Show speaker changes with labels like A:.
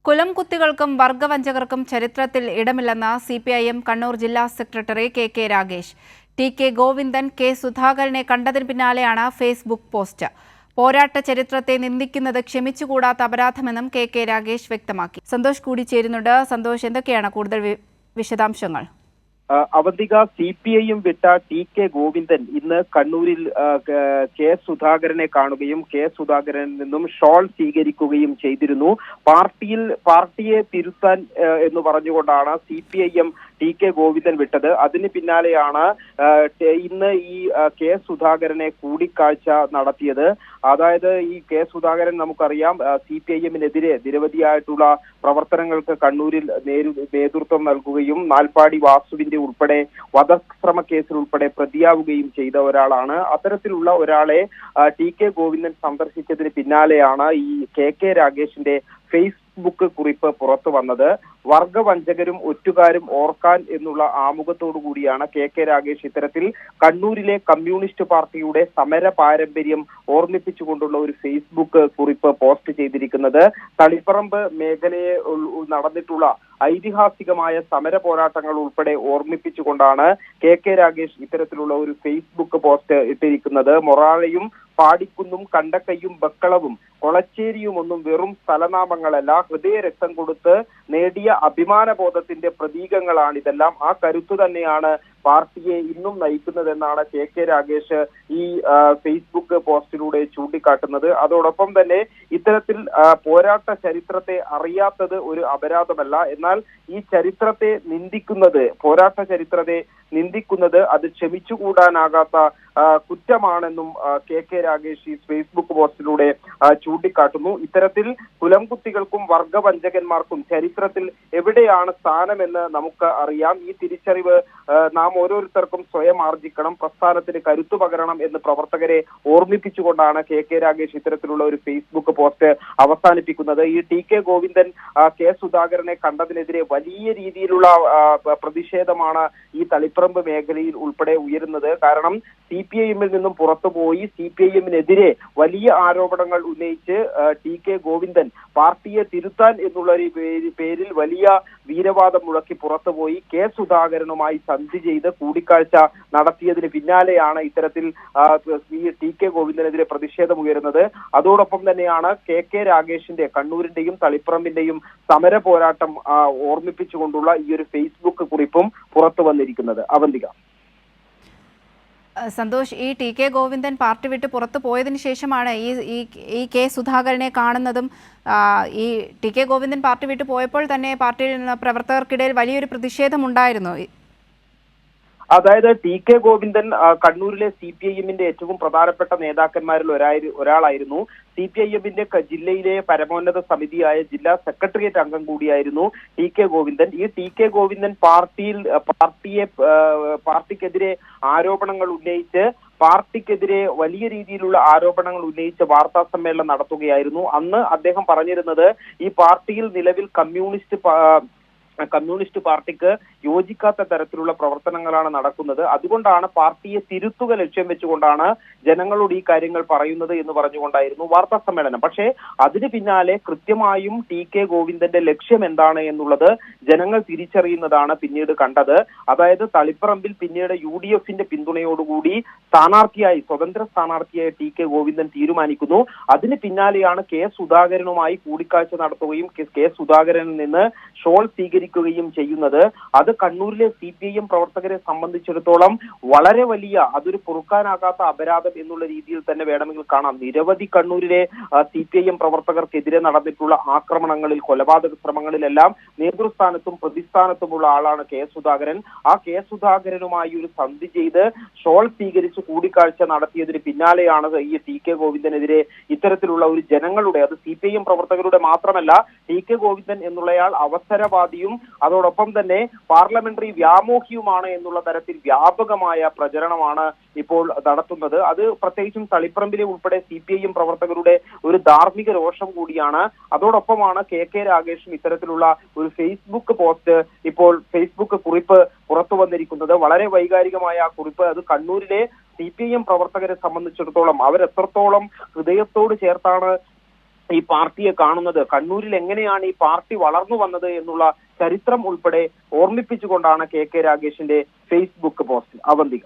A: കുലം കുത്തികൾക്കും വർഗവഞ്ചകർക്കും ചരിത്രത്തിൽ ഇടമില്ലെന്ന് CPIM കണ്ണൂർ ജില്ലാ secretary K Ragesh. TK. Govindan, K. സുധാകരനെ കണ്ടതിന് പിന്നാലെയാണ് ഫേസ്ബുക്ക് പോസ്റ്റ്. പോരാട്ട ചരിത്രത്തെ നിന്ദിക്കുന്നത് ക്ഷമിച്ചുകൂടാത്ത അപരാധമെന്നും കെ രാഗേഷ് വ്യക്തമാക്കി. സന്തോഷ് കൂടി ചേരുന്നുണ്ട്. സന്തോഷ്, എന്തൊക്കെയാണ് കൂടുതൽ വിശദാംശങ്ങൾ?
B: അവന്തിക, CPIM വിട്ട ടി.കെ. ഗോവിന്ദൻ ഇന്ന് കണ്ണൂരിൽ കെ. സുധാകരനെ കാണുകയും കെ. സുധാകരനിൽ നിന്നും ഷോൾ സ്വീകരിക്കുകയും ചെയ്തിരുന്നു. പാർട്ടിയെ തിരുത്താൻ എന്ന് പറഞ്ഞുകൊണ്ടാണ് CPIM ടി.കെ. ഗോവിന്ദൻ വിട്ടത്. അതിന് പിന്നാലെയാണ് ഇന്ന് ഈ കെ. സുധാകരനെ കൂടിക്കാഴ്ച നടത്തിയത്. അതായത് ഈ കെ. സുധാകരൻ നമുക്കറിയാം CPIM-നെതിരെ നിരവധിയായിട്ടുള്ള പ്രവർത്തനങ്ങൾക്ക് കണ്ണൂരിൽ നേതൃത്വം നൽകുകയും നാൽപ്പാടി വാസുവിന്റെ ഉൾപ്പെടെ വധശ്രമ കേസിൽ ഉൾപ്പെടെ പ്രതിയാവുകയും ചെയ്ത ഒരാളാണ്. അത്തരത്തിലുള്ള ഒരാളെ ടി.കെ. ഗോവിന്ദൻ സന്ദർശിച്ചതിന് പിന്നാലെയാണ് ഈ കെ രാഗേഷിന്റെ ഫേസ്ബുക്ക് കുറിപ്പ് പുറത്തു വന്നത്. വർഗവഞ്ചകരും ഒറ്റുകാരും ഓർക്കാൻ എന്നുള്ള ആമുഖത്തോടു കൂടിയാണ് കെ രാഗേഷ് ഇത്തരത്തിൽ കണ്ണൂരിലെ കമ്മ്യൂണിസ്റ്റ് പാർട്ടിയുടെ സമര പാരമ്പര്യം ഓർമ്മിപ്പിച്ചുകൊണ്ടുള്ള ഒരു ഫേസ്ബുക്ക് കുറിപ്പ് പോസ്റ്റ് ചെയ്തിരിക്കുന്നത്. തളിപ്പറമ്പ് മേഖലയെ നടന്നിട്ടുള്ള ഐതിഹാസികമായ സമര പോരാട്ടങ്ങൾ ഉൾപ്പെടെ ഓർമ്മിപ്പിച്ചുകൊണ്ടാണ് കെ രാഗേഷ് ഇത്തരത്തിലുള്ള ഒരു ഫേസ്ബുക്ക് പോസ്റ്റ് ഇട്ടിരിക്കുന്നത്. മൊറാഴയും പാടിക്കുന്നും കണ്ടക്കയ്യും ബക്കളവും കൊളച്ചേരിയും ഒന്നും വെറും സ്ഥലനാമങ്ങളല്ല, ഹൃദയരക്തം കൊടുത്ത് നേടിയ അഭിമാനബോധത്തിന്റെ പ്രതീകങ്ങളാണ് ഇതെല്ലാം. ആ കരുത്തു തന്നെയാണ് പാർട്ടിയെ ഇന്നും നയിക്കുന്നതെന്നാണ് കെ രാഗേഷ് ഈ ഫേസ്ബുക്ക് പോസ്റ്റിലൂടെ ചൂണ്ടിക്കാട്ടുന്നത്. അതോടൊപ്പം തന്നെ ഇത്തരത്തിൽ പോരാട്ട ചരിത്രത്തെ അറിയാത്തത് ഒരു അപരാധമല്ല, എന്നാൽ ഈ ചരിത്രത്തെ നിന്ദിക്കുന്നത്, പോരാട്ട ചരിത്രത്തെ നിന്ദിക്കുന്നത് അത് ക്ഷമിച്ചുകൂടാനാകാത്ത കുറ്റമാണെന്നും കെ രാഗേഷ് ഈ ഫേസ്ബുക്ക് പോസ്റ്റിലൂടെ ചൂണ്ടിക്കാട്ടുന്നു. ഇത്തരത്തിൽ കുലംകുത്തികൾക്കും വർഗവഞ്ചകന്മാർക്കും ചരിത്രത്തിൽ എവിടെയാണ് സ്ഥാനമെന്ന് നമുക്ക് അറിയാം. ഈ തിരിച്ചറിവ് നാം ഓരോരുത്തർക്കും സ്വയം ആർജിക്കണം, പ്രസ്ഥാനത്തിന് കരുത്തു പകരണം എന്ന് പ്രവർത്തകരെ ഓർമ്മിപ്പിച്ചുകൊണ്ടാണ് കെ രാഗേഷ് ഇത്തരത്തിലുള്ള ഒരു ഫേസ്ബുക്ക് പോസ്റ്റ് അവസാനിപ്പിക്കുന്നത്. ഈ ടി.കെ. ഗോവിന്ദൻ കെ. സുധാകരനെ കണ്ടതിനെതിരെ വലിയ രീതിയിലുള്ള പ്രതിഷേധമാണ് ഈ തളിപ്പറമ്പ് മേഖലയിൽ ഉൾപ്പെടെ ഉയരുന്നത്. കാരണം CPIM-ൽ നിന്നും പുറത്തുപോയി CPIM-നെതിരെ വലിയ ആരോപണങ്ങൾ ഉന്നയിച്ച് ടി.കെ. ഗോവിന്ദൻ പാർട്ടിയെ തിരുത്താൻ എന്നുള്ള പേരിൽ വലിയ വീരവാദം മുഴക്കി പുറത്തുപോയി കെ. സുധാകരനുമായി സന്ധി ചെയ്ത് കൂടിക്കാഴ്ച നടത്തിയതിന് പിന്നാലെയാണ് ഇത്തരത്തിൽ ഈ ടി.കെ. ഗോവിന്ദനെതിരെ പ്രതിഷേധം ഉയരുന്നത്. അതോടൊപ്പം തന്നെയാണ് കെ രാഗേഷിന്റെ കണ്ണൂരിന്റെയും തളിപ്പറമ്പിന്റെയും സമര പോരാട്ടം ഓർമ്മിപ്പിച്ചുകൊണ്ടുള്ള ഈ ഒരു ഫേസ്ബുക്ക് കുറിപ്പും പുറത്തു വന്നിരിക്കുന്നത്. അവന്തിക.
A: സന്തോഷ്, ഈ ടി.കെ. ഗോവിന്ദൻ പാർട്ടി വിട്ട് പുറത്തു പോയതിനു ശേഷമാണ് ഈ കെ. സുധാകരനെ കാണുന്നതും. ഈ ടി.കെ. ഗോവിന്ദൻ പാർട്ടി വിട്ട് പോയപ്പോൾ തന്നെ പാർട്ടിയിൽ നിന്ന് പ്രവർത്തകർക്കിടയിൽ വലിയൊരു പ്രതിഷേധമുണ്ടായിരുന്നു.
B: അതായത് ടി.കെ. ഗോവിന്ദൻ കണ്ണൂരിലെ CPIM-ന്റെ ഏറ്റവും പ്രധാനപ്പെട്ട നേതാക്കന്മാരിൽ ഒരാളായിരുന്നു. CPIM-ന്റെ ജില്ലയിലെ പരമോന്നത സമിതിയായ ജില്ലാ സെക്രട്ടേറിയറ്റ് അംഗം കൂടിയായിരുന്നു ടി.കെ. ഗോവിന്ദൻ. ഈ ടി.കെ. ഗോവിന്ദൻ പാർട്ടിക്കെതിരെ ആരോപണങ്ങൾ ഉന്നയിച്ച് പാർട്ടിക്കെതിരെ വലിയ രീതിയിലുള്ള ആരോപണങ്ങൾ ഉന്നയിച്ച് വാർത്താ സമ്മേളനം നടത്തുകയായിരുന്നു. അന്ന് അദ്ദേഹം പറഞ്ഞിരുന്നത് ഈ പാർട്ടിയിൽ നിലവിൽ കമ്മ്യൂണിസ്റ്റ് പാർട്ടിക്ക് യോജിക്കാത്ത തരത്തിലുള്ള പ്രവർത്തനങ്ങളാണ് നടക്കുന്നത്. അതുകൊണ്ടാണ് പാർട്ടിയെ തിരുത്തുക ലക്ഷ്യം വെച്ചുകൊണ്ടാണ് ജനങ്ങളോട് ഈ കാര്യങ്ങൾ പറയുന്നത് എന്ന് പറഞ്ഞുകൊണ്ടായിരുന്നു വാർത്താ സമ്മേളനം. പക്ഷേ അതിന് പിന്നാലെ കൃത്യമായും ടി.കെ. ഗോവിന്ദന്റെ ലക്ഷ്യം എന്താണ് എന്നുള്ളത് ജനങ്ങൾ തിരിച്ചറിയുന്നതാണ് പിന്നീട് കണ്ടത്. അതായത് തളിപ്പറമ്പിൽ പിന്നീട് UDF-ന്റെ പിന്തുണയോടുകൂടി സ്വതന്ത്ര സ്ഥാനാർത്ഥിയായ ടി.കെ. ഗോവിന്ദൻ തീരുമാനിക്കുന്നു. അതിന് പിന്നാലെയാണ് കെ. സുധാകരനുമായി കൂടിക്കാഴ്ച നടത്തുകയും കെ. സുധാകരനിൽ നിന്ന് ഷോൾ സ്വീകരിക്കുകയും ചെയ്യുന്നത്. അത് കണ്ണൂരിലെ CPIM പ്രവർത്തകരെ സംബന്ധിച്ചിടത്തോളം വളരെ വലിയ, അതൊരു പൊറുക്കാനാകാത്ത അപരാധം എന്നുള്ള രീതിയിൽ തന്നെ വേണമെങ്കിൽ കാണാം. നിരവധി കണ്ണൂരിലെ CPIM പ്രവർത്തകർക്കെതിരെ നടന്നിട്ടുള്ള ആക്രമണങ്ങളിൽ, കൊലപാതക ശ്രമങ്ങളിലെല്ലാം നേതൃസ്ഥാനത്തും പ്രതിസ്ഥാനത്തുമുള്ള ആളാണ് കെ. സുധാകരൻ. ആ കെ. സുധാകരനുമായി ഒരു സന്ധി ചെയ്ത് ഷോൾ സ്വീകരിച്ച് കൂടിക്കാഴ്ച നടത്തിയതിന് പിന്നാലെയാണ് ഈ ടി.കെ. ഗോവിന്ദനെതിരെ ഇത്തരത്തിലുള്ള ഒരു ജനങ്ങളുടെ, അത് CPIM പ്രവർത്തകരുടെ മാത്രമല്ല, ടി.കെ. ഗോവിന്ദൻ എന്നുള്ളയാൾ അവസരവാദിയും അതോടൊപ്പം തന്നെ പാർലമെന്ററി വ്യാമോഹിയുമാണ് എന്നുള്ള തരത്തിൽ വ്യാപകമായ പ്രചരണമാണ് ഇപ്പോൾ നടത്തുന്നത്. അത് പ്രത്യേകിച്ചും തളിപ്പറമ്പിലെ ഉൾപ്പെടെ CPIM പ്രവർത്തകരുടെ ഒരു ധാർമ്മിക രോഷം കൂടിയാണ്. അതോടൊപ്പമാണ് കെ രാഗേഷും ഇത്തരത്തിലുള്ള ഒരു ഫേസ്ബുക്ക് പോസ്റ്റ്, ഇപ്പോൾ ഫേസ്ബുക്ക് കുറിപ്പ് പുറത്തു വന്നിരിക്കുന്നത്. വളരെ വൈകാരികമായ ആ കുറിപ്പ്, അത് കണ്ണൂരിലെ CPIM പ്രവർത്തകരെ സംബന്ധിച്ചിടത്തോളം അവരെത്രത്തോളം ഹൃദയത്തോട് ചേർത്താണ് ഈ പാർട്ടിയെ കാണുന്നത്, കണ്ണൂരിൽ എങ്ങനെയാണ് ഈ പാർട്ടി വളർന്നു വന്നത് എന്നുള്ള ചരിത്രം ഉൾപ്പെടെ ഓർമ്മിപ്പിച്ചുകൊണ്ടാണ് കെ രാഗേഷിന്റെ ഫേസ്ബുക്ക് പോസ്റ്റ്. അവന്തിക.